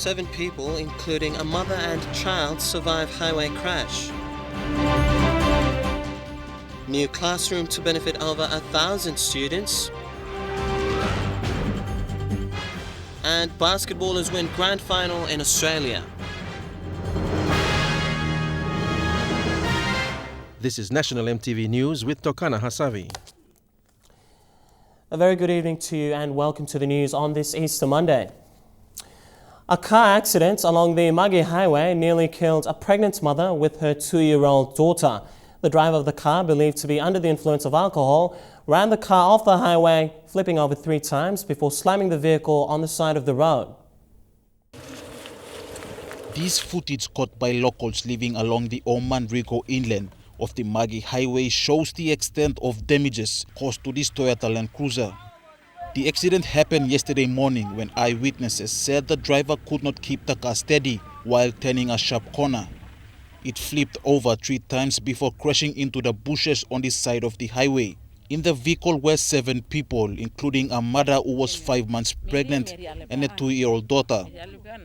7 people, including a mother and child, survive highway crash. New classroom to benefit over 1,000 students. And basketballers win grand final in Australia. This is National EMTV News with Tokana Hasavi. A very good evening to you and welcome to the news on this Easter Monday. A car accident along the Magi Highway nearly killed a pregnant mother with her 2-year-old daughter. The driver of the car, believed to be under the influence of alcohol, ran the car off the highway, flipping over 3 times before slamming the vehicle on the side of the road. This footage caught by locals living along the Oman Rico inland of the Magi Highway shows the extent of damages caused to this Toyota Land Cruiser. The accident happened yesterday morning when eyewitnesses said the driver could not keep the car steady while turning a sharp corner. It flipped over 3 times before crashing into the bushes on the side of the highway. In the vehicle were 7 people, including a mother who was 5 months pregnant and a 2-year-old daughter.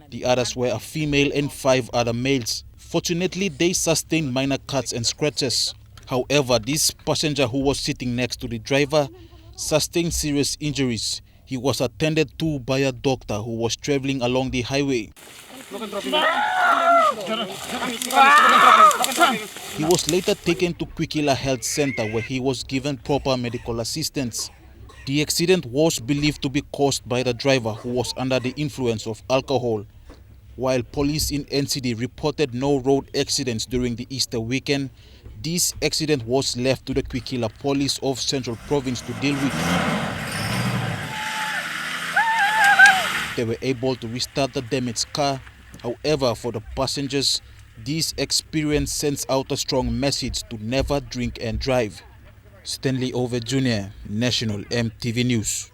The others were a female and 5 other males. Fortunately, they sustained minor cuts and scratches. However, this passenger who was sitting next to the driver sustained serious injuries. He was attended to by a doctor who was traveling along the highway. He was later taken to Kwikila Health Center where he was given proper medical assistance. The accident was believed to be caused by the driver who was under the influence of alcohol. While police in NCD reported no road accidents during the Easter weekend, this accident was left to the Kwikila Police of Central Province to deal with. They were able to restart the damaged car. However, for the passengers, this experience sends out a strong message to never drink and drive. Stanley Over Jr., National EMTV News.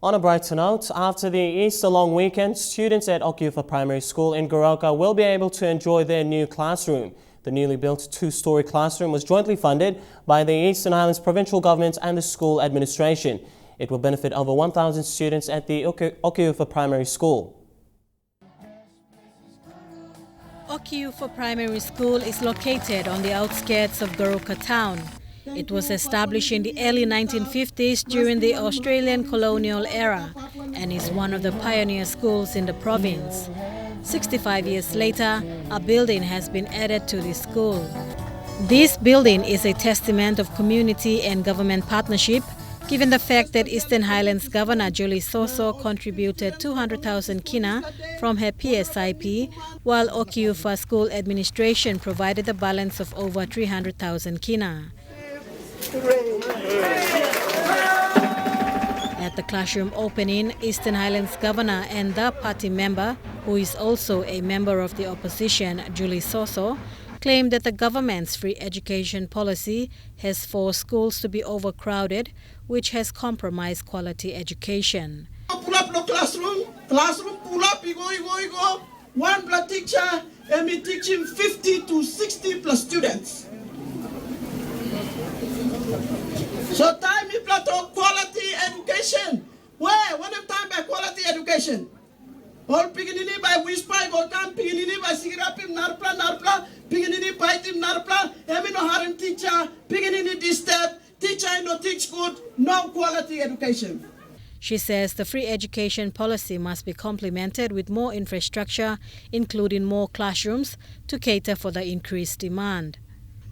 On a brighter note, after the Easter long weekend, students at Okiufa Primary School in Goroka will be able to enjoy their new classroom. The newly built 2-story classroom was jointly funded by the Eastern Highlands Provincial Government and the school administration. It will benefit over 1,000 students at the Okiufa Primary School. Okiufa Primary School is located on the outskirts of Goroka town. It was established in the early 1950s during the Australian colonial era and is one of the pioneer schools in the province. 65 years later, a building has been added to the school. This building is a testament of community and government partnership, given the fact that Eastern Highlands Governor Julie Soso contributed 200,000 kina from her PSIP, while Okiufa School Administration provided the balance of over 300,000 kina. At the classroom opening, Eastern Highlands Governor and the party member, who is also a member of the opposition, Julie Soso, claimed that the government's free education policy has forced schools to be overcrowded, which has compromised quality education. Pull up the classroom pull up, you go. One plus teacher, and me teaching 50 to 60 plus students. So time me plateau quality education. Where? What the time by quality education? All piginini by whisper, go come piginini by sigirapim narpla, piginini by tim narpla, emino harim teacher, piginini disturb, teacher no teach good, no quality education. She says the free education policy must be complemented with more infrastructure, including more classrooms, to cater for the increased demand.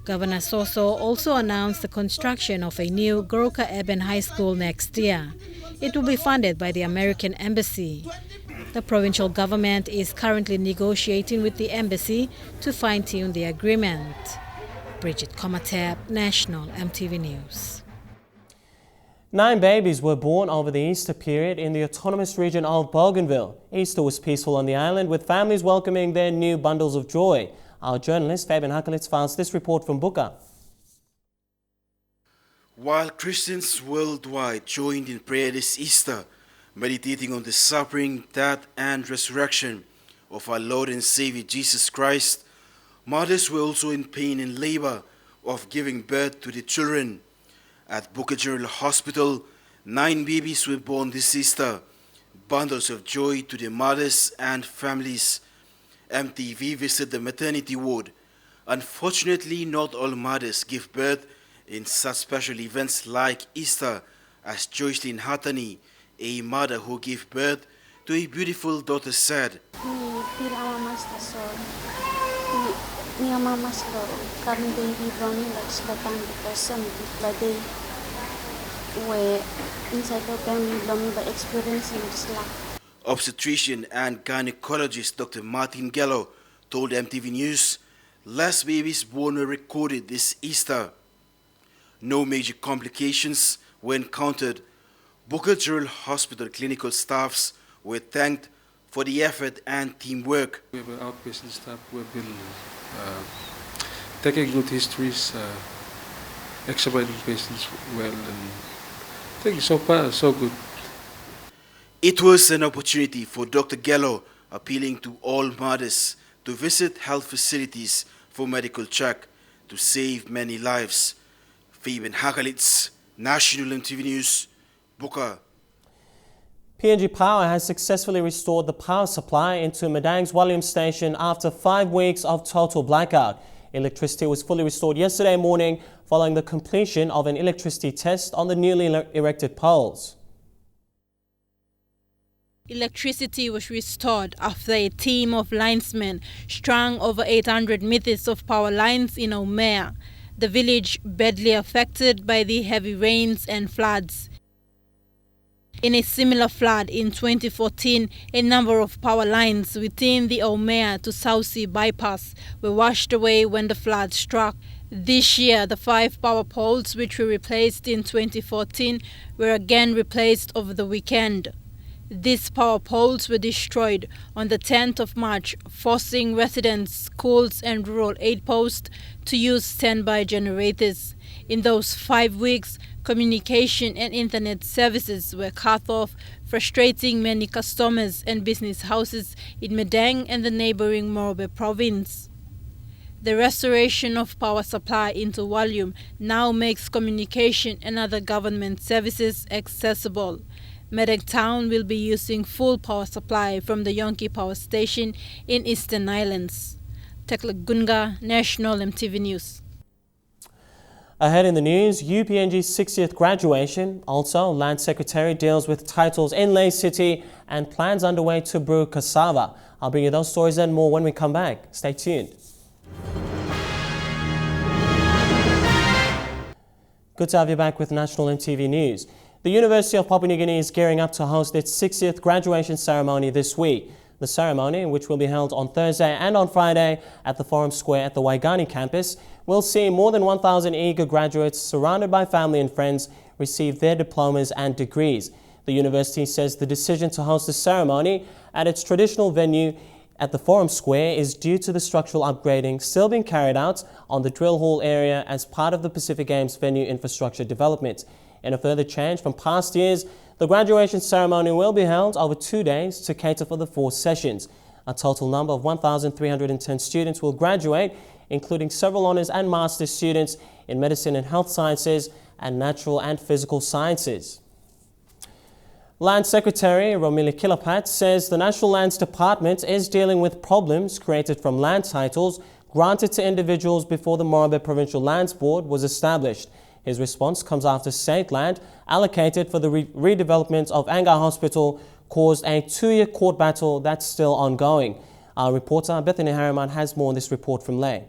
Governor Soso also announced the construction of a new Goroka Urban High School next year. It will be funded by the American Embassy. The provincial government is currently negotiating with the embassy to fine-tune the agreement. Bridget Comatep, National EMTV News. 9 babies were born over the Easter period in the autonomous region of Bougainville. Easter was peaceful on the island, with families welcoming their new bundles of joy. Our journalist Fabian Hakelitz files this report from Buka. While Christians worldwide joined in prayer this Easter, meditating on the suffering, death, and resurrection of our Lord and Savior Jesus Christ, mothers were also in pain and labor of giving birth to the children. At Buka General Hospital, 9 babies were born this Easter. bundles of joy to the mothers and families. EMTV visited the maternity ward. Unfortunately, not all mothers give birth in such special events like Easter, as Joycelyn Hatani, a mother who gave birth to a beautiful daughter, said. Obstetrician and gynecologist Dr. Martin Gello told MTV News less babies born were recorded this Easter. No major complications were encountered. Booker General Hospital clinical staffs were thanked for the effort and teamwork. We have an outpatient staff who have been taking good histories, examining patients well, and I think so far so good. It was an opportunity for Dr. Gello appealing to all mothers to visit health facilities for medical check to save many lives. Fabian Hakalitz, National MTV News, Booker. PNG Power has successfully restored the power supply into Madang's Wallium station after 5 weeks of total blackout. Electricity was fully restored yesterday morning following the completion of an electricity test on the newly erected poles. Electricity was restored after a team of linesmen strung over 800 meters of power lines in Omea, the village badly affected by the heavy rains and floods. In a similar flood in 2014, a number of power lines within the Omea to Sausi bypass were washed away when the flood struck. This year, the 5 power poles which were replaced in 2014 were again replaced over the weekend. These power poles were destroyed on the 10th of March, forcing residents, schools and rural aid posts to use standby generators. In those 5 weeks, communication and internet services were cut off, frustrating many customers and business houses in Madang and the neighboring Morobe province. The restoration of power supply into Wallium now makes communication and other government services accessible. Madang Town will be using full power supply from the Yonki Power Station in Eastern Islands. Tekla Gunga, National MTV News. Ahead in the news, UPNG's 60th graduation. Also, Land Secretary deals with titles in Ley City and plans underway to brew cassava. I'll bring you those stories and more when we come back. Stay tuned. Good to have you back with National MTV News. The University of Papua New Guinea is gearing up to host its 60th graduation ceremony this week. The ceremony, which will be held on Thursday and on Friday at the Forum Square at the Waigani campus, will see more than 1,000 eager graduates surrounded by family and friends receive their diplomas and degrees. The university says the decision to host the ceremony at its traditional venue at the Forum Square is due to the structural upgrading still being carried out on the drill hall area as part of the Pacific Games venue infrastructure development. In a further change from past years, the graduation ceremony will be held over 2 days to cater for the 4 sessions. A total number of 1,310 students will graduate, including several honours and master's students in medicine and health sciences and natural and physical sciences. Land Secretary Romili Kilapat says the National Lands Department is dealing with problems created from land titles granted to individuals before the Morobe Provincial Lands Board was established. His response comes after state land allocated for the redevelopment of Angar Hospital caused a 2-year court battle that's still ongoing. Our reporter Bethany Harriman has more on this report from Ley.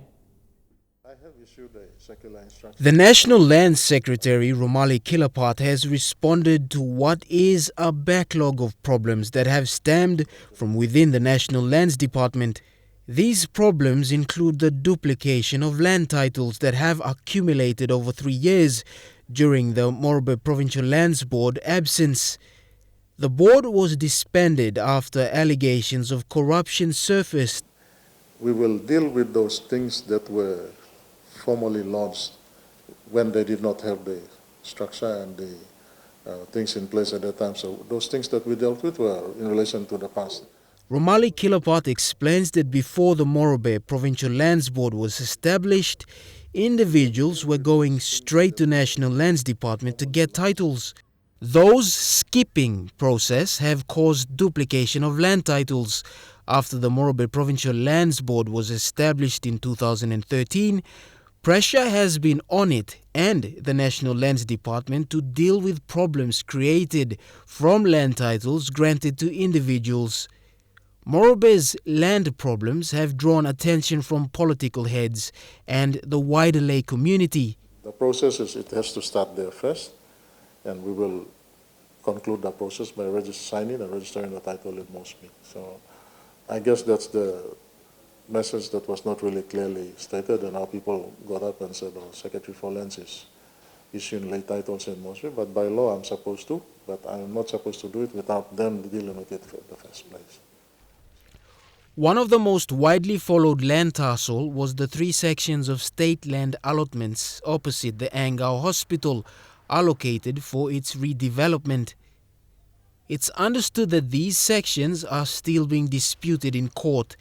The National Lands Secretary Romali Kilapat has responded to what is a backlog of problems that have stemmed from within the National Lands Department. These problems include the duplication of land titles that have accumulated over 3 years during the Morobe Provincial Lands Board absence. The board was disbanded after allegations of corruption surfaced. We will deal with those things that were formally launched when they did not have the structure and the things in place at that time. So those things that we dealt with were in relation to the past. Romali Kilapat explains that before the Morobe Provincial Lands Board was established, individuals were going straight to National Lands Department to get titles. Those skipping process have caused duplication of land titles. After the Morobe Provincial Lands Board was established in 2013, pressure has been on it and the National Lands Department to deal with problems created from land titles granted to individuals. Morobe's land problems have drawn attention from political heads and the wider lay community. The process it has to start there first, and we will conclude the process by signing and registering the title in Mosby. So I guess that's the message that was not really clearly stated, and how people got up and said, oh, Secretary for Lands is issuing lay titles in Mosby, but by law I'm supposed to, but I'm not supposed to do it without them dealing with it in the first place. One of the most widely followed land parcel was the 3 sections of state land allotments opposite the Angao Hospital, allocated for its redevelopment. It's understood that these sections are still being disputed in court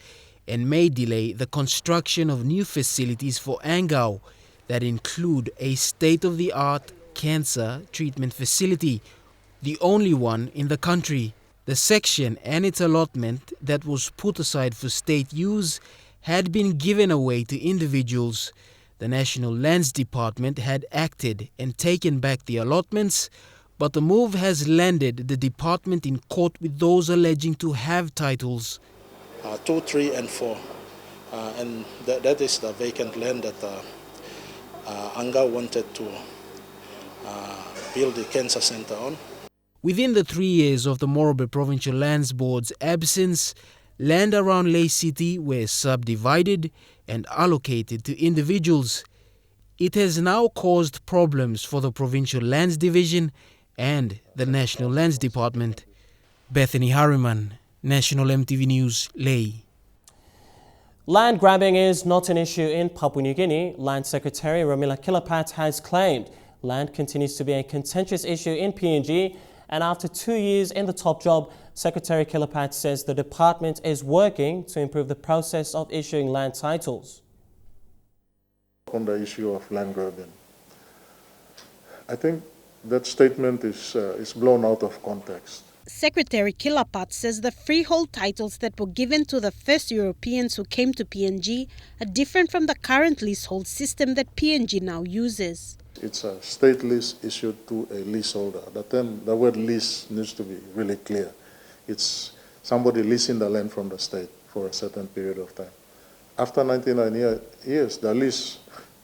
and may delay the construction of new facilities for Angao that include a state-of-the-art cancer treatment facility, the only one in the country. The section and its allotment that was put aside for state use had been given away to individuals. The National Lands Department had acted and taken back the allotments, but the move has landed the department in court with those alleging to have titles. 2, 3, and 4. And that is the vacant land that Anga wanted to build the cancer center on. Within the 3 years of the Morobe Provincial Lands Board's absence, land around Lay City were subdivided and allocated to individuals. It has now caused problems for the Provincial Lands Division and the National Lands Department. Bethany Harriman, National EMTV News, Lay. Land grabbing is not an issue in Papua New Guinea. Land Secretary Ramila Kilapat has claimed land continues to be a contentious issue in PNG, and after 2 years in the top job, Secretary Kilapat says the department is working to improve the process of issuing land titles. On the issue of land grabbing, I think that statement is blown out of context. Secretary Kilapat says the freehold titles that were given to the first Europeans who came to PNG are different from the current leasehold system that PNG now uses. It's a state lease issued to a leaseholder. The word lease needs to be really clear. It's somebody leasing the land from the state for a certain period of time. After 99 years, the lease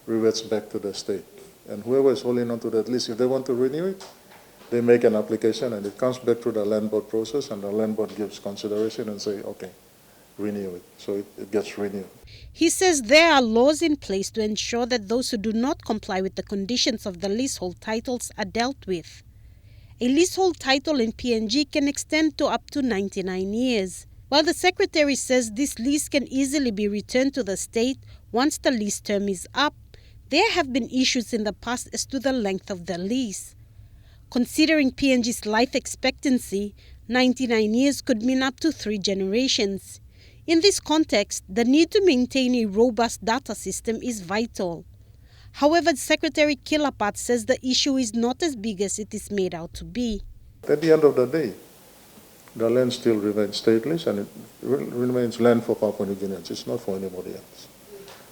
reverts back to the state. And whoever is holding on to that lease, if they want to renew it, they make an application and it comes back through the land board process, and the land board gives consideration and say, okay, renew it. So it gets renewed. He says there are laws in place to ensure that those who do not comply with the conditions of the leasehold titles are dealt with. A leasehold title in PNG can extend to up to 99 years. While the Secretary says this lease can easily be returned to the state once the lease term is up, there have been issues in the past as to the length of the lease. Considering PNG's life expectancy, 99 years could mean up to 3 generations. In this context, the need to maintain a robust data system is vital. However, Secretary Kilapat says the issue is not as big as it is made out to be. At the end of the day, the land still remains stateless, and it remains land for Papua New Guineans. It's not for anybody else.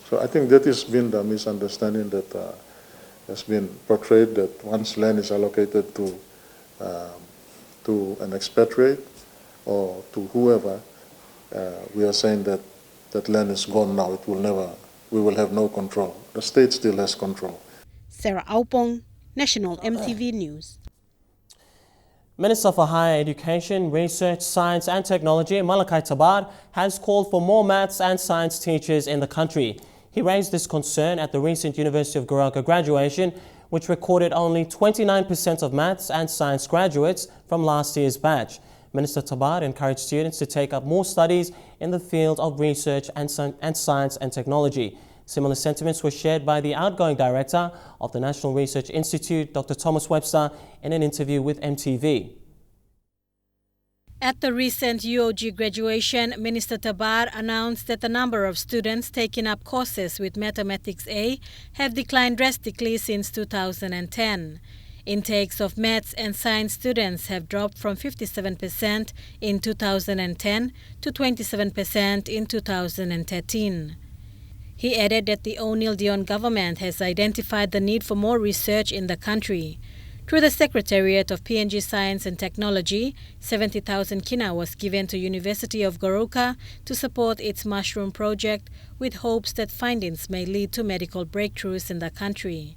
So I think that has been the misunderstanding that has been portrayed, that once land is allocated to an expatriate or to whoever, we are saying that that land is gone now. It will never. We will have no control. The state still has control. Sarah Aupong, National EMTV News. Minister for Higher Education, Research, Science and Technology, Malakai Tabar, has called for more maths and science teachers in the country. He raised this concern at the recent University of Goroka graduation, which recorded only 29% of maths and science graduates from last year's batch. Minister Tabar encouraged students to take up more studies in the field of research and science and technology. Similar sentiments were shared by the outgoing director of the National Research Institute, Dr. Thomas Webster, in an interview with EMTV. At the recent UOG graduation, Minister Tabar announced that the number of students taking up courses with Mathematics A have declined drastically since 2010. Intakes of maths and science students have dropped from 57% in 2010 to 27% in 2013. He added that the O'Neill Dion government has identified the need for more research in the country. Through the Secretariat of PNG Science and Technology, 70,000 kina was given to University of Goroka to support its mushroom project, with hopes that findings may lead to medical breakthroughs in the country.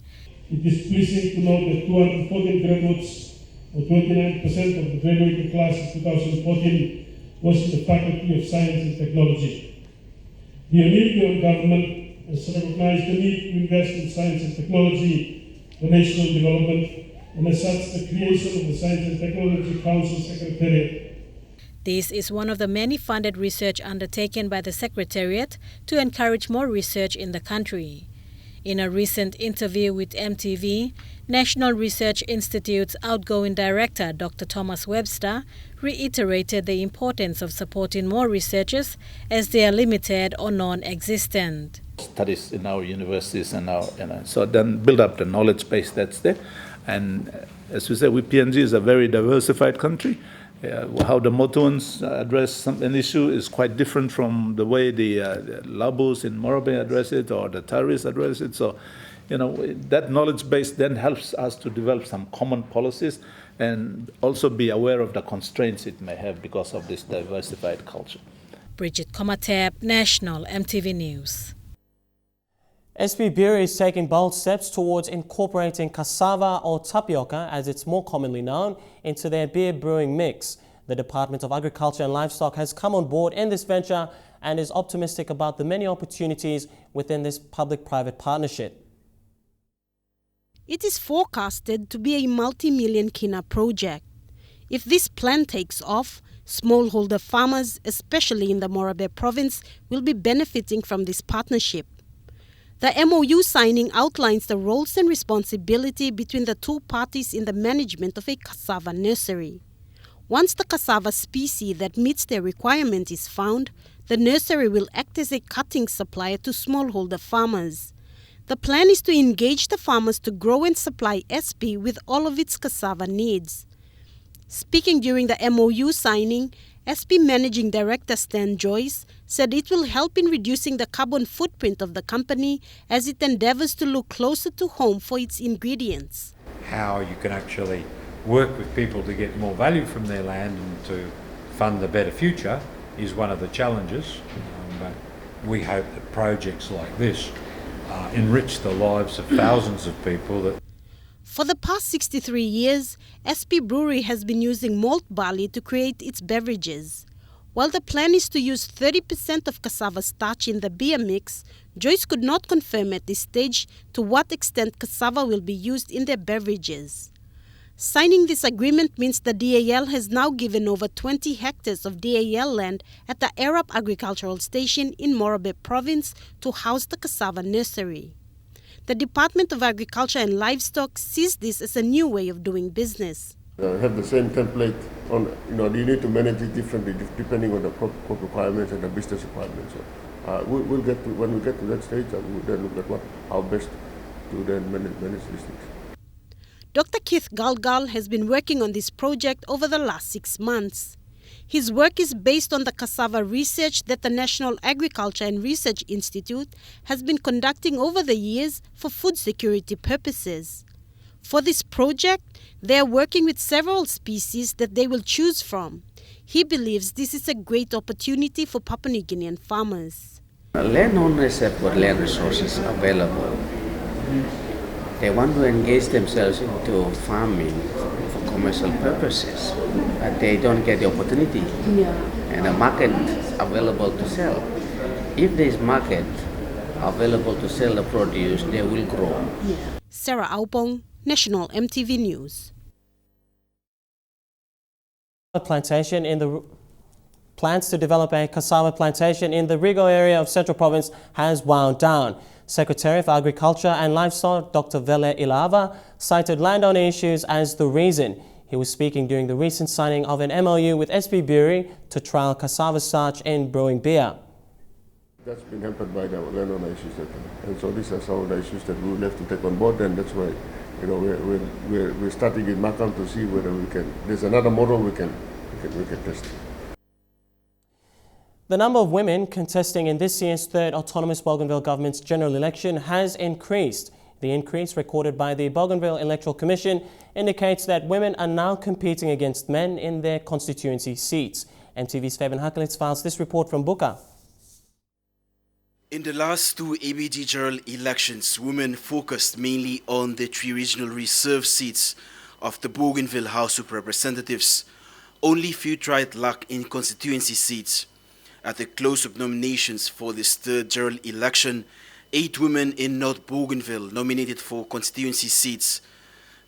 It is pleasing to note that 214 graduates, or 29% of the graduating class of 2014, was in the Faculty of Science and Technology. The O'Neill government has recognized the need to invest in science and technology for national development, and as such, the creation of the Science and Technology Council Secretariat. This is one of the many funded research undertaken by the Secretariat to encourage more research in the country. In a recent interview with EMTV, National Research Institute's outgoing director, Dr. Thomas Webster, reiterated the importance of supporting more researchers as they are limited or non-existent. Studies in our universities and so then build up the knowledge base that's there. And as we said, PNG is a very diversified country. How the Motuans address an issue is quite different from the way the Labus in Morobe address it or the Taris address it. So, that knowledge base then helps us to develop some common policies and also be aware of the constraints it may have because of this diversified culture. Bridget Komateb, National EMTV News. SB Beer is taking bold steps towards incorporating cassava or tapioca, as it's more commonly known, into their beer brewing mix. The Department of Agriculture and Livestock has come on board in this venture and is optimistic about the many opportunities within this public-private partnership. It is forecasted to be a multi-million kina project. If this plan takes off, smallholder farmers, especially in the Morobe province, will be benefiting from this partnership. The MOU signing outlines the roles and responsibility between the two parties in the management of a cassava nursery. Once the cassava species that meets their requirement is found, the nursery will act as a cutting supplier to smallholder farmers. The plan is to engage the farmers to grow and supply SP with all of its cassava needs. Speaking during the MOU signing, SP Managing Director Stan Joyce said it will help in reducing the carbon footprint of the company as it endeavors to look closer to home for its ingredients. How you can actually work with people to get more value from their land and to fund a better future is one of the challenges. But we hope that projects like this enrich the lives of thousands of people. For the past 63 years, SP Brewery has been using malt barley to create its beverages. While the plan is to use 30% of cassava starch in the beer mix, Joyce could not confirm at this stage to what extent cassava will be used in their beverages. Signing this agreement means the DAL has now given over 20 hectares of DAL land at the Arab Agricultural Station in Morobe Province to house the cassava nursery. The Department of Agriculture and Livestock sees this as a new way of doing business. Have the same template on, you need to manage it differently depending on the crop requirements and the business requirements. So we'll get to, when we get to that stage, we'll then look at how best to then manage these things. Dr. Keith Galgal has been working on this project over the last 6 months. His work is based on the cassava research that the National Agriculture and Research Institute has been conducting over the years for food security purposes. For this project, they are working with several species that they will choose from. He believes this is a great opportunity for Papua New Guinean farmers. Landowners have got land resources available. They want to engage themselves into farming for commercial purposes, but they don't get the opportunity and a market available to sell. If there is market available to sell the produce, they will grow. Sarah Aupong, National EMTV News. Plantation in the plans to develop a cassava plantation in the Rigo area of Central Province has wound down. Secretary for Agriculture and Livestock, Dr. Vele Ilava, cited landowner issues as the reason. He was speaking during the recent signing of an MOU with SB Brewery to trial cassava starch in brewing beer. That's been hampered by the landowner issues, and so these are some of the issues that we will have to take on board, and that's why we're starting in Makam to see whether we can. There's another model we can test. The number of women contesting in this year's third autonomous Bougainville government's general election has increased. The increase recorded by the Bougainville Electoral Commission indicates that women are now competing against men in their constituency seats. EMTV's Fabian Hakelitz files this report from Buka. In the last two ABG general elections, women focused mainly on the three regional reserve seats of the Bougainville House of Representatives. Only few tried luck in constituency seats. At the close of nominations for this third general election, 8 women in North Bougainville nominated for constituency seats.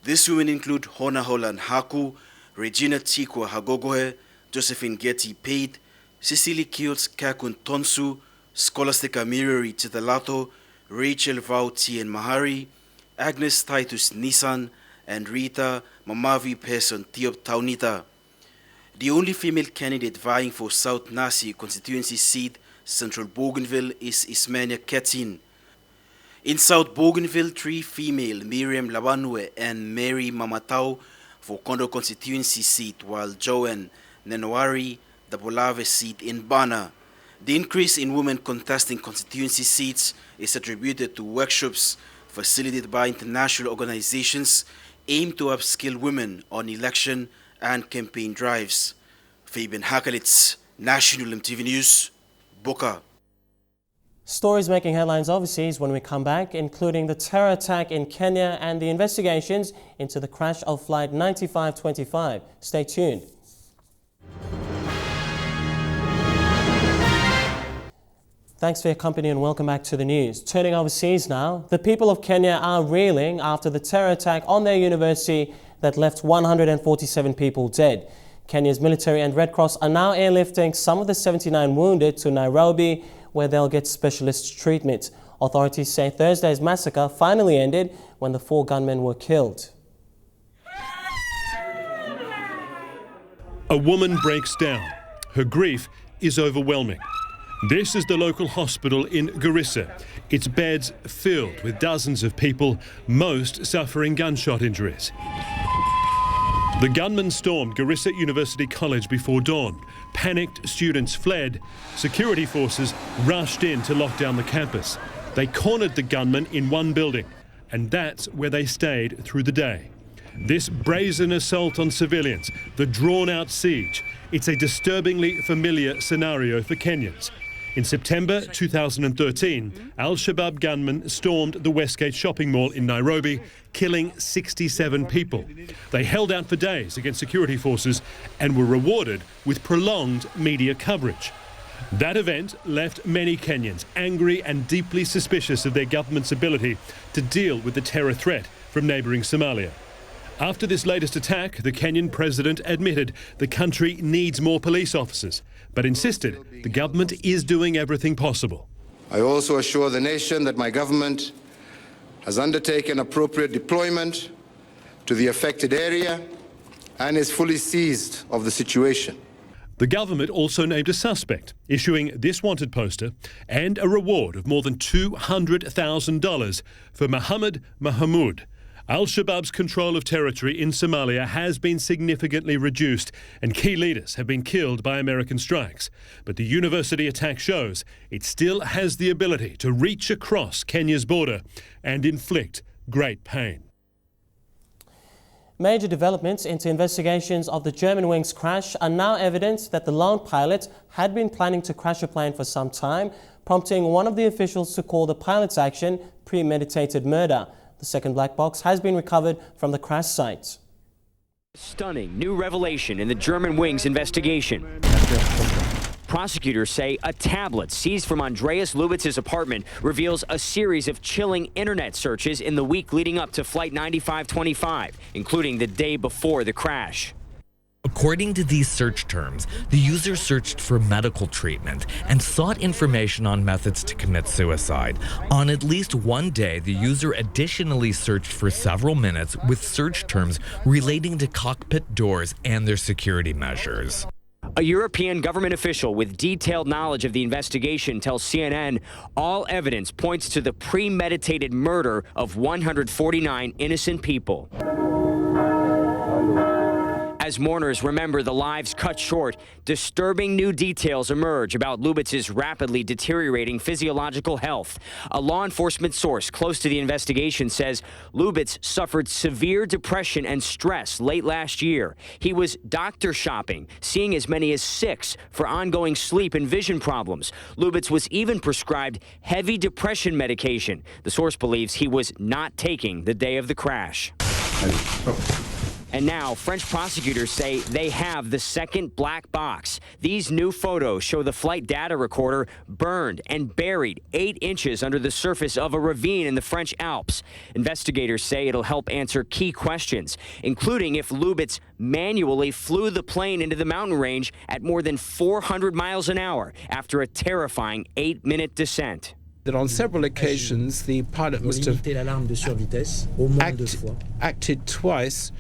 These women include Hona Holan Haku, Regina Tikwa Hagogohe, Josephine Getty Pate, Cecily Kills Kakun Tonsu, Scholastica Mirari Chitalato, Rachel Vauti and Mahari, Agnes Titus Nisan, and Rita Mamavi Person Tiop Taunita. The only female candidate vying for South Nasi constituency seat, Central Bougainville, is Ismania Ketin. In South Bougainville, 3 female, Miriam Labanwe and Mary Mamatau, for Kondo constituency seat, while Joanne Nenwari, the Bolave seat in Bana. The increase in women contesting constituency seats is attributed to workshops facilitated by international organizations aimed to upskill women on election and campaign drives. Fabian Hakelitz, National EMTV News, Buka. Stories making headlines overseas when we come back, including the terror attack in Kenya and the investigations into the crash of Flight 9525. Stay tuned. Thanks for your company and welcome back to the news. Turning overseas now, the people of Kenya are reeling after the terror attack on their university that left 147 people dead. Kenya's military and Red Cross are now airlifting some of the 79 wounded to Nairobi, where they'll get specialist treatment. Authorities say Thursday's massacre finally ended when the 4 gunmen were killed. A woman breaks down. Her grief is overwhelming. This is the local hospital in Garissa. Its beds filled with dozens of people, most suffering gunshot injuries. The gunmen stormed Garissa University College before dawn. Panicked students fled. Security forces rushed in to lock down the campus. They cornered the gunmen in one building, and that's where they stayed through the day. This brazen assault on civilians, the drawn-out siege, it's a disturbingly familiar scenario for Kenyans. In September 2013, Al-Shabaab gunmen stormed the Westgate shopping mall in Nairobi, killing 67 people. They held out for days against security forces and were rewarded with prolonged media coverage. That event left many Kenyans angry and deeply suspicious of their government's ability to deal with the terror threat from neighbouring Somalia. After this latest attack, the Kenyan president admitted the country needs more police officers, but insisted the government is doing everything possible. I also assure the nation that my government has undertaken appropriate deployment to the affected area and is fully seized of the situation. The government also named a suspect, issuing this wanted poster and a reward of more than $200,000 for Mohammed Mahmoud. Al-Shabaab's control of territory in Somalia has been significantly reduced and key leaders have been killed by American strikes. But the university attack shows it still has the ability to reach across Kenya's border and inflict great pain. Major developments into investigations of the Germanwings crash are now evidence that the lone pilot had been planning to crash a plane for some time, prompting one of the officials to call the pilot's action premeditated murder. The second black box has been recovered from the crash site. Stunning new revelation in the Germanwings investigation. Prosecutors say a tablet seized from Andreas Lubitz's apartment reveals a series of chilling internet searches in the week leading up to Flight 9525, including the day before the crash. According to these search terms, the user searched for medical treatment and sought information on methods to commit suicide. On at least one day, the user additionally searched for several minutes with search terms relating to cockpit doors and their security measures. A European government official with detailed knowledge of the investigation tells CNN all evidence points to the premeditated murder of 149 innocent people. As mourners remember the lives cut short, disturbing new details emerge about Lubitz's rapidly deteriorating physiological health. A law enforcement source close to the investigation says Lubitz suffered severe depression and stress late last year. He was doctor shopping, seeing as many as 6 for ongoing sleep and vision problems. Lubitz was even prescribed heavy depression medication. The source believes he was not taking the day of the crash. And now, French prosecutors say they have the second black box. These new photos show the flight data recorder burned and buried 8 inches under the surface of a ravine in the French Alps. Investigators say it'll help answer key questions, including if Lubitz manually flew the plane into the mountain range at more than 400 miles an hour after a terrifying 8-minute descent. That on several occasions, the pilot must have acted twice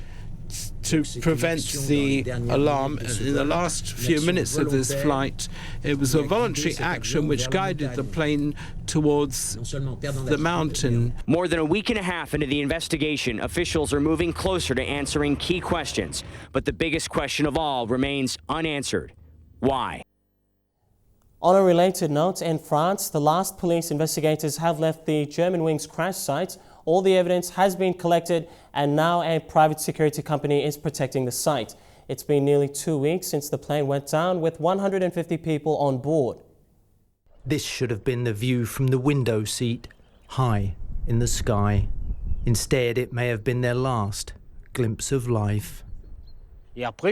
to prevent the alarm. In the last few minutes of this flight, it was a voluntary action which guided the plane towards the mountain. More than a week and a half into the investigation, officials are moving closer to answering key questions. But the biggest question of all remains unanswered. Why? On a related note, in France, the last police investigators have left the Germanwings crash site. All the evidence has been collected and now a private security company is protecting the site. It's been nearly 2 weeks since the plane went down with 150 people on board. This should have been the view from the window seat, high in the sky. Instead, it may have been their last glimpse of life. I saw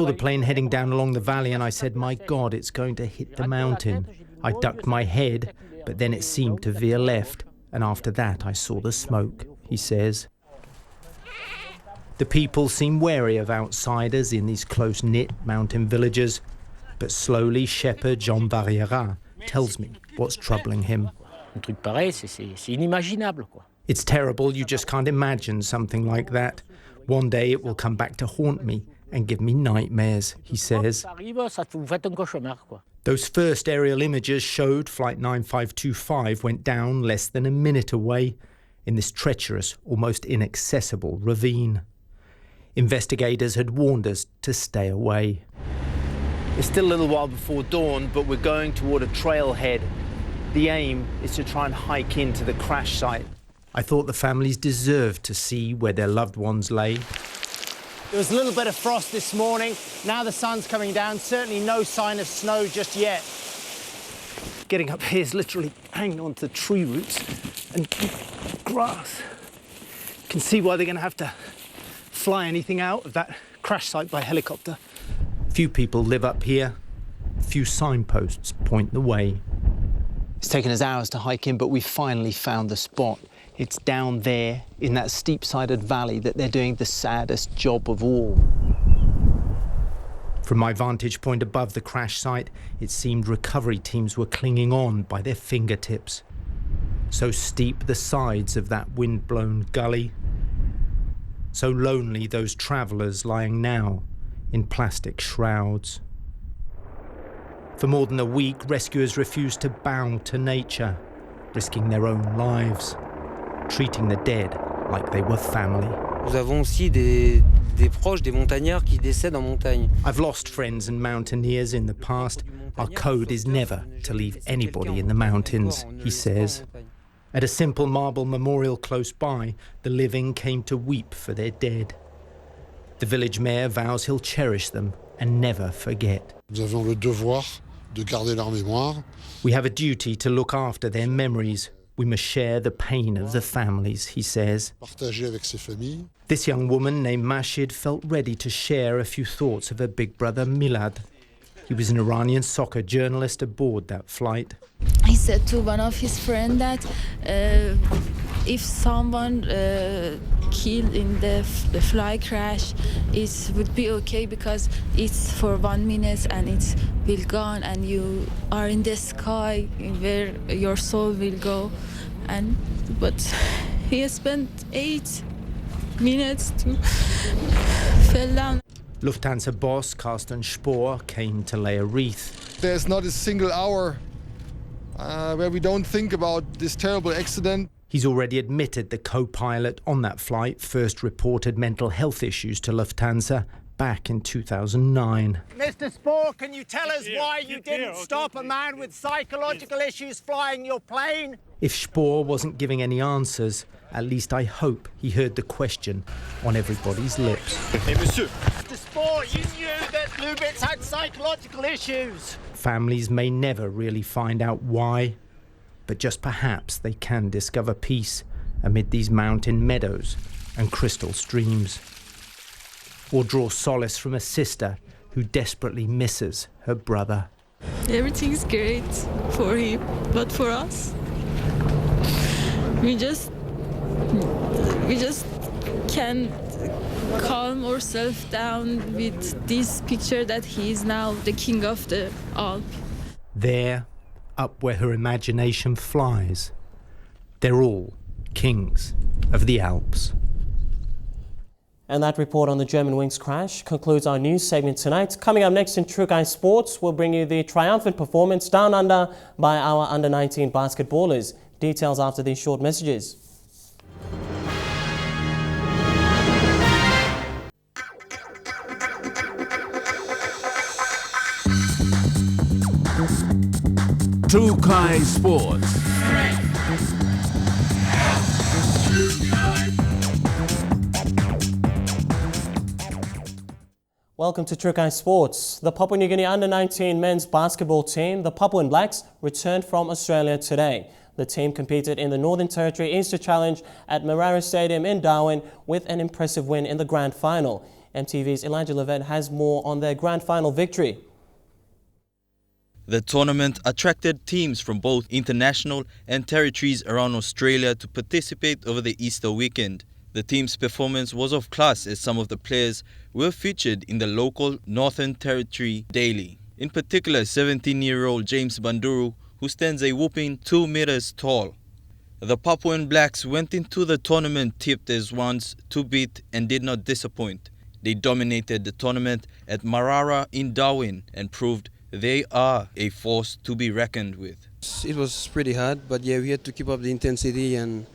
the plane heading down along the valley and I said, my God, it's going to hit the mountain. I ducked my head, but then it seemed to veer left, and after that I saw the smoke, he says. The people seem wary of outsiders in these close-knit mountain villages, but slowly shepherd Jean Barriera tells me what's troubling him. It's terrible, you just can't imagine something like that. One day it will come back to haunt me and give me nightmares, he says. Those first aerial images showed Flight 9525 went down less than a minute away in this treacherous, almost inaccessible ravine. Investigators had warned us to stay away. It's still a little while before dawn, but we're going toward a trailhead. The aim is to try and hike into the crash site. I thought the families deserved to see where their loved ones lay. There was a little bit of frost this morning. Now the sun's coming down. Certainly no sign of snow just yet. Getting up here is literally hanging onto tree roots and grass. You can see why they're going to have to fly anything out of that crash site by helicopter. Few people live up here. Few signposts point the way. It's taken us hours to hike in, but we finally found the spot. It's down there in that steep-sided valley that they're doing the saddest job of all. From my vantage point above the crash site, it seemed recovery teams were clinging on by their fingertips. So steep the sides of that wind-blown gully. So lonely those travellers lying now in plastic shrouds. For more than a week, rescuers refused to bow to nature, risking their own lives, treating the dead like they were family. Nous avons aussi des proches, des montagnards qui décèdent en montagne. I've lost friends and mountaineers in the past. Our code is never to leave anybody in the mountains, he says. At a simple marble memorial close by, the living came to weep for their dead. The village mayor vows he'll cherish them and never forget. Nous avons le devoir de garder leur mémoire. We have a duty to look after their memories. We must share the pain of the families, he says. Partager avec ses familles. This young woman named Mashid felt ready to share a few thoughts of her big brother Milad. He was an Iranian soccer journalist aboard that flight. He said to one of his friends that if someone killed in the fly crash, it would be okay because it's for 1 minute and it will gone and you are in the sky where your soul will go. But he spent 8 minutes to fell down. Lufthansa boss Carsten Spohr came to lay a wreath. There's not a single hour where we don't think about this terrible accident. He's already admitted the co-pilot on that flight first reported mental health issues to Lufthansa back in 2009. Mr. Spohr, can you tell us why you didn't stop a man with psychological issues flying your plane? If Spohr wasn't giving any answers, at least I hope he heard the question on everybody's lips. Hey, monsieur. Mr. Spohr, you knew that Lubitz had psychological issues. Families may never really find out why, but just perhaps they can discover peace amid these mountain meadows and crystal streams. Or draw solace from a sister who desperately misses her brother. Everything's great for him, but for us, we just can't calm ourselves down with this picture that he is now the king of the Alps. There, up where her imagination flies, they're all kings of the Alps. And that report on the Germanwings crash concludes our news segment tonight. Coming up next in True Guys Sports, we'll bring you the triumphant performance down under by our under-19 basketballers. Details after these short messages. True Guys Sports. Welcome to True Guys Sports. The Papua New Guinea under-19 men's basketball team, the Papuan Blacks, returned from Australia today. The team competed in the Northern Territory Easter Challenge at Marara Stadium in Darwin with an impressive win in the grand final. MTV's Elijah Levet has more on their grand final victory. The tournament attracted teams from both international and territories around Australia to participate over the Easter weekend. The team's performance was of class as some of the players were featured in the local Northern Territory Daily. In particular, 17-year-old James Banduru, who stands a whopping 2 meters tall. The Papuan Blacks went into the tournament tipped as ones to beat and did not disappoint. They dominated the tournament at Marara in Darwin and proved they are a force to be reckoned with. It was pretty hard, but yeah, we had to keep up the intensity, and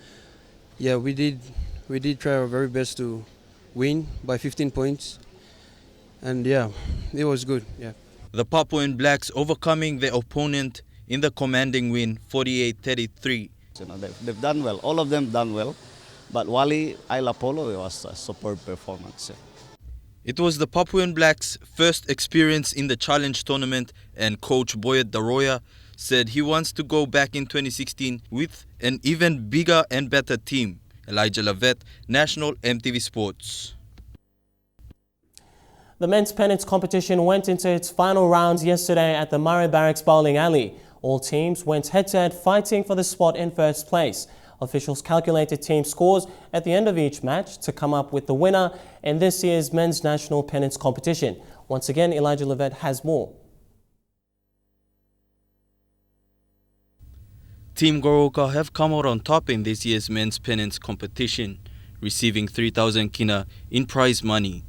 yeah, we did try our very best to win by 15 points, and yeah, it was good. Yeah. The Papuan Blacks overcoming their opponent in the commanding win 48-33. They've done well. All of them done well, but Wally Ailapolo, it was a superb performance. It was the Papuan Blacks' first experience in the Challenge tournament, and coach Boyet Daroya said he wants to go back in 2016 with an even bigger and better team. Elijah Levet, National EMTV Sports. The men's pennants competition went into its final rounds yesterday at the Murray Barracks Bowling Alley. All teams went head-to-head fighting for the spot in first place. Officials calculated team scores at the end of each match to come up with the winner in this year's men's national pennants competition. Once again, Elijah Levet has more. Team Goroka have come out on top in this year's men's pennants competition, receiving 3,000 kina in prize money.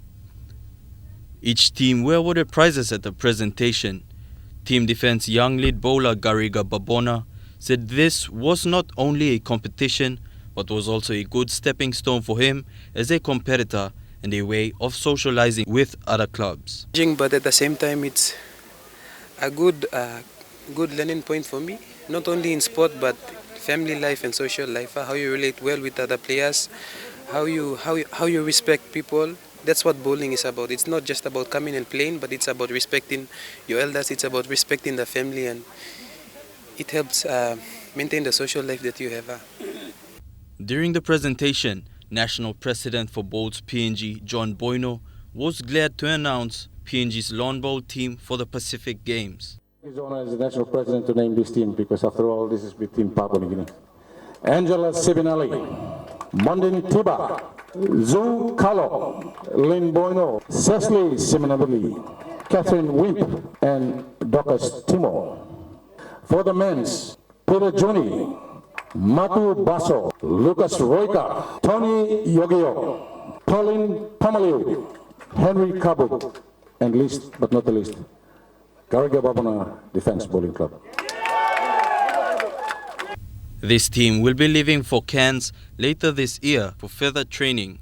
Each team were awarded prizes at the presentation. Team Defense young lead bowler Gariga Babona said this was not only a competition but was also a good stepping stone for him as a competitor and a way of socializing with other clubs. But at the same time, it's a good learning point for me, not only in sport but family life and social life, how you relate well with other players, how you respect people. That's what bowling is about. It's not just about coming and playing, but it's about respecting your elders, it's about respecting the family, and it helps maintain the social life that you have. During the presentation, National President for Bowls PNG, John Boyno, was glad to announce PNG's lawn bowl team for the Pacific Games. His honor as the National President to name this team because after all this is with Team Papua New Guinea. Angela Sibinelli, Mondin Tiba, Zhu Kalo, Lynn Boyno, Cecily Simonabili, Catherine Wimp, and Docas Timo. For the men's, Peter Juni, Matu Baso, Lucas Roika, Tony Yogio, Pauline Pamaliu, Henry Kabuk, and least but not the least, Karaga Babana Defence Bowling Club. This team will be leaving for Cairns later this year for further training.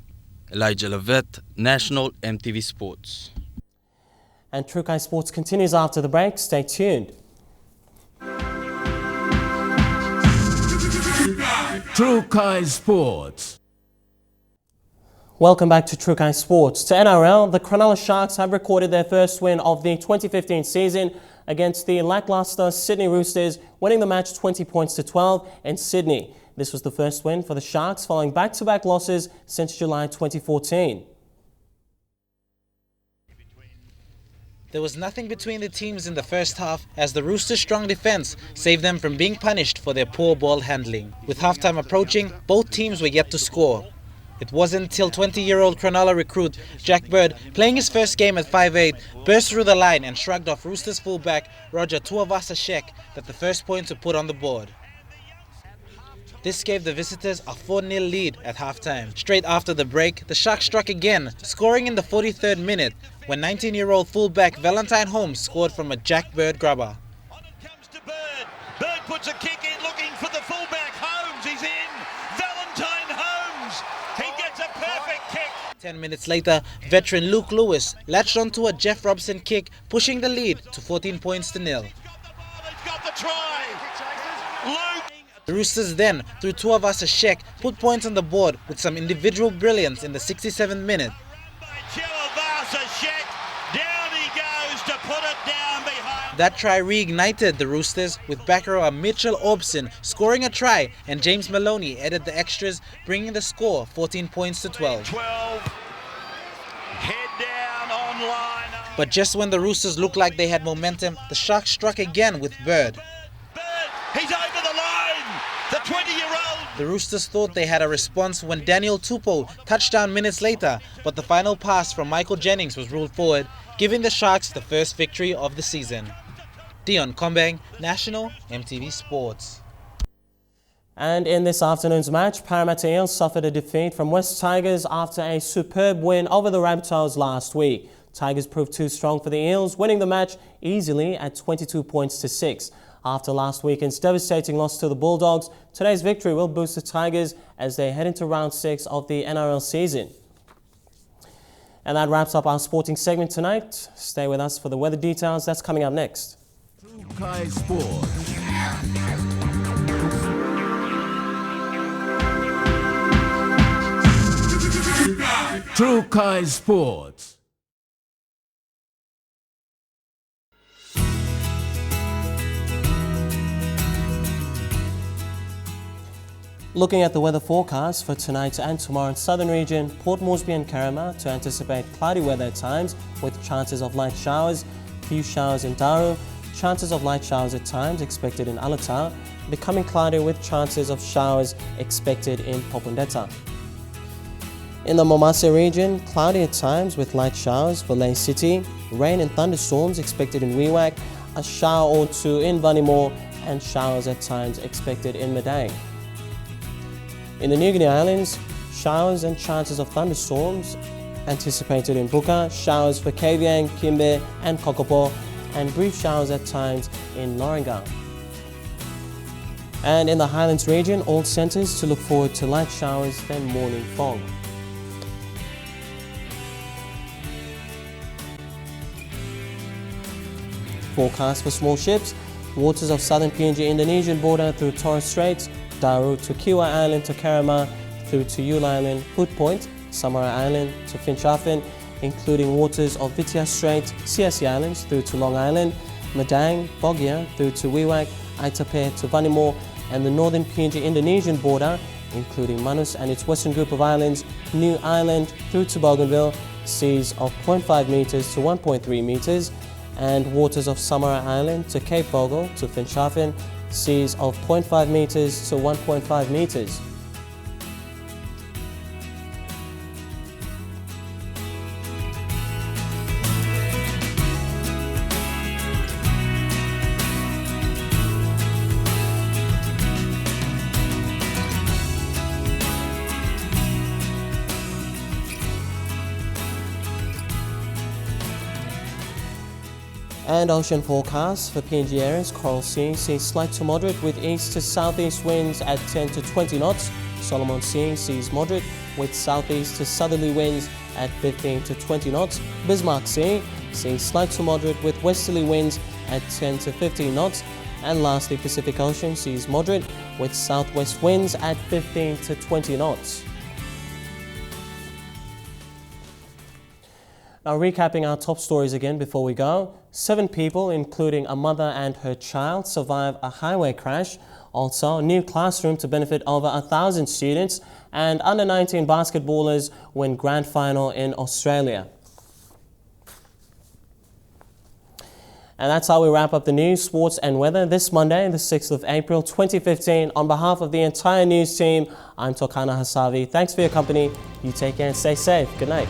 Elijah Levet, National EMTV Sports. And True Kai Sports continues after the break. Stay tuned. True Kai Sports. Welcome back to True Kai Sports. To NRL, the Cronulla Sharks have recorded their first win of the 2015 season against the lackluster Sydney Roosters, winning the match 20 points to 12 in Sydney. This was the first win for the Sharks following back-to-back losses since July 2014. There was nothing between the teams in the first half as the Roosters' strong defence saved them from being punished for their poor ball handling. With halftime approaching, both teams were yet to score. It wasn't until 20-year-old Cronulla recruit Jack Bird, playing his first game at 5'8", burst through the line and shrugged off Roosters fullback Roger Tuivasa-Sheck that the first points were put on the board. This gave the visitors a 4-0 lead at halftime. Straight after the break, the Sharks struck again, scoring in the 43rd minute when 19-year-old fullback Valentine Holmes scored from a Jack Bird grubber. Bird puts a kick in, looking for the fullback. Holmes, he's in. Valentine Holmes, he gets a perfect kick. 10 minutes later, veteran Luke Lewis latched onto a Jeff Robson kick, pushing the lead to 14 points to 0. Got the try. Luke. The Roosters then, through Tuivasa-Sheck, put points on the board with some individual brilliance in the 67th minute. Tuivasa-Sheck, down he goes to put it down behind. That try reignited the Roosters, with back rower Mitchell Orbson scoring a try and James Maloney added the extras, bringing the score 14 points to 12. Head down on line. But just when the Roosters looked like they had momentum, the Sharks struck again with Bird. He's over the line. The 20-year-old. The Roosters thought they had a response when Daniel Tupou touched down minutes later, but the final pass from Michael Jennings was ruled forward, giving the Sharks the first victory of the season. Dion Kombang, National EMTV Sports. And in this afternoon's match, Parramatta Eels suffered a defeat from West Tigers after a superb win over the Rabbitohs last week. Tigers proved too strong for the Eels, winning the match easily at 22 points to 6. After last weekend's devastating loss to the Bulldogs, today's victory will boost the Tigers as they head into round 6 of the NRL season. And that wraps up our sporting segment tonight. Stay with us for the weather details. That's coming up next. True Kai Sports. True Kai Sports. Looking at the weather forecast for tonight and tomorrow in southern region, Port Moresby and Carama to anticipate cloudy weather at times with chances of light showers, few showers in Daru, chances of light showers at times expected in Alatau, becoming cloudy with chances of showers expected in Popondetta. In the Momase region, cloudy at times with light showers for Lae City, rain and thunderstorms expected in Wewak, a shower or two in Vanimore, and showers at times expected in Madang. In the New Guinea Islands, showers and chances of thunderstorms anticipated in Buka, showers for Kavieng, Kimbe and Kokopo, and brief showers at times in Lorengau. And in the Highlands region, all centres to look forward to light showers then morning fog. Forecast for small ships, waters of southern PNG Indonesian border through Torres Straits, Daru to Kiwa Island to Karama, through to Yule Island, Hood Point, Samara Island to Finchafen, including waters of Vitia Strait, CSE Islands through to Long Island, Madang, Bogia through to Wewak, Aitape to Vanimore, and the northern PNG Indonesian border, including Manus and its western group of islands, New Island through to Bougainville, seas of 0.5 metres to 1.3 metres, and waters of Samara Island to Cape Bogle to Finchafen, seas of 0.5 metres to 1.5 metres. And ocean forecast for PNG areas, Coral Sea sees slight to moderate with east to southeast winds at 10 to 20 knots. Solomon Sea sees moderate with southeast to southerly winds at 15 to 20 knots. Bismarck Sea sees slight to moderate with westerly winds at 10 to 15 knots. And lastly, Pacific Ocean sees moderate with southwest winds at 15 to 20 knots. Now, recapping our top stories again before we go. 7 people, including a mother and her child, survive a highway crash. Also, a new classroom to benefit over 1,000 students. And under-19 basketballers win grand final in Australia. And that's how we wrap up the news, sports and weather this Monday, the 6th of April 2015. On behalf of the entire news team, I'm Tokana Hasavi. Thanks for your company. You take care and stay safe. Good night.